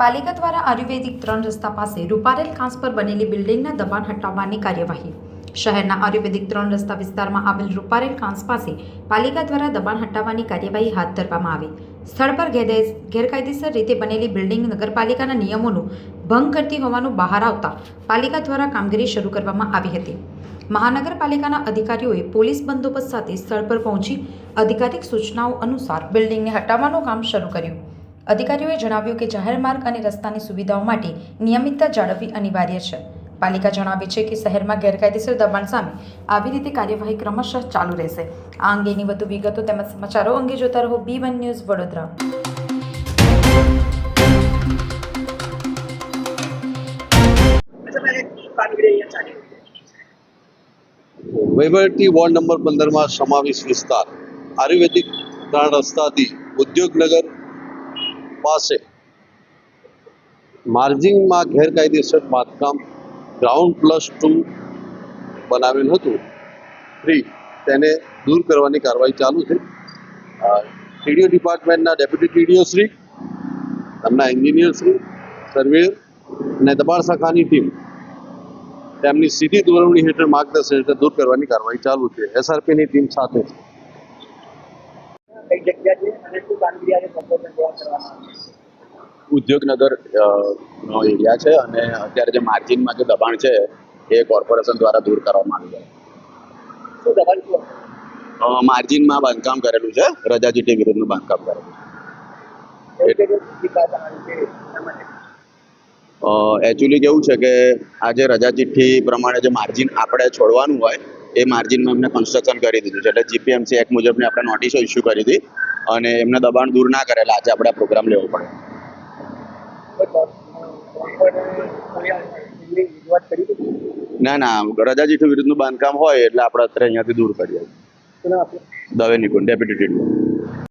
પાલિકા દ્વારા આયુર્વેદિક 3 રસ્તા પાસે રૂપારેલ કાંસ પર બનેલી બિલ્ડિંગના દબાણ હટાવવાની કાર્યવાહી. શહેરના આયુર્વેદિક 3 રસ્તા વિસ્તારમાં આવેલ રૂપારેલ કાંસ પાસે પાલિકા દ્વારા દબાણ હટાવવાની કાર્યવાહી હાથ ધરવામાં આવી. સ્થળ પર ગેરકાયદેસર રીતે બનેલી બિલ્ડિંગ નગરપાલિકાના નિયમોનું ભંગ કરતી હોવાનું બહાર આવતા પાલિકા દ્વારા કામગીરી શરૂ કરવામાં આવી હતી. મહાનગરપાલિકાના અધિકારીઓએ પોલીસ બંદોબસ્ત સાથે સ્થળ પર પહોંચી અધિકારિક સૂચનાઓ અનુસાર બિલ્ડિંગને હટાવવાનું કામ શરૂ કર્યું. અધિકારીઓએ જણાવ્યું કે જાહેર માર્ગ અને રસ્તાની સુવિધાઓ માટે નિયમિતતા જાળવવી અનિવાર્ય છે. પાલિકા જણાવે છે કે શહેરમાં ગેરકાયદેસર દબાણ સામે આવી રીતે કાર્યવાહી ક્રમશઃ ચાલુ રહેશે. આ અંગેની વધુ વિગતો તેમજ સમાચારો અંગે જોતા રહો B1 ન્યૂઝ વડોદરા. વહીવટી વોર્ડ નંબર 15 માં સમાવેશ વિસ્તાર આયુર્વેદિક 3 રસ્તાથી ઉદ્યોગનગર પાસે માર્જિનમાં ગેરકાયદેસર બાંધકામ ગ્રાઉન્ડ+2 બનાવેલ હતું. તેને દૂર કરવાની કાર્યવાહી ચાલુ છે. ટીડીઓ ડિપાર્ટમેન્ટના ડેપ્યુટી ટીડીઓ શ્રી, તેમના એન્જિનિયર શ્રી, સર્વેયર અને દબાણ શાખાની ટીમ તેમની સીધી દોરવણી હેઠળ માર્ગદર્શન હેઠળ દૂર કરવાની કાર્યવાહી ચાલુ છે. SRPની ટીમ સાથે ઉદ્યોગનગર નો એરિયા છે અને અત્યારે જે માર્જિનમાં જે દબાણ છે એ કોર્પોરેશન દ્વારા દૂર કરવામાં આવ્યું છે. માર્જિનમાં બાંધકામ કરેલું છે, રજાજીટી વિરુદ્ધનું બાંધકામ કરેલું છે. એકચ્યુઅલી કેવું છે કે આ જે રજાચિઠ્ઠી પ્રમાણે જે માર્જિન આપણે છોડવાનું હોય એ માર્જિનમાં એમને કન્સ્ટ્રક્શન કરી દીધું છે. એટલે GPMC એક્ટ મુજબની આપણે નોટિસો ઇસ્યુ કરી હતી અને એમને દબાણ દૂર ના કરેલા આજે આપણે પ્રોગ્રામ લેવો પડે. ના, રજાચિઠ્ઠી વિરુદ્ધનું બાંધકામ હોય એટલે આપણે અત્યારે અહીંયાથી દૂર કરીએ. Dave Nikunj, deputy TDO.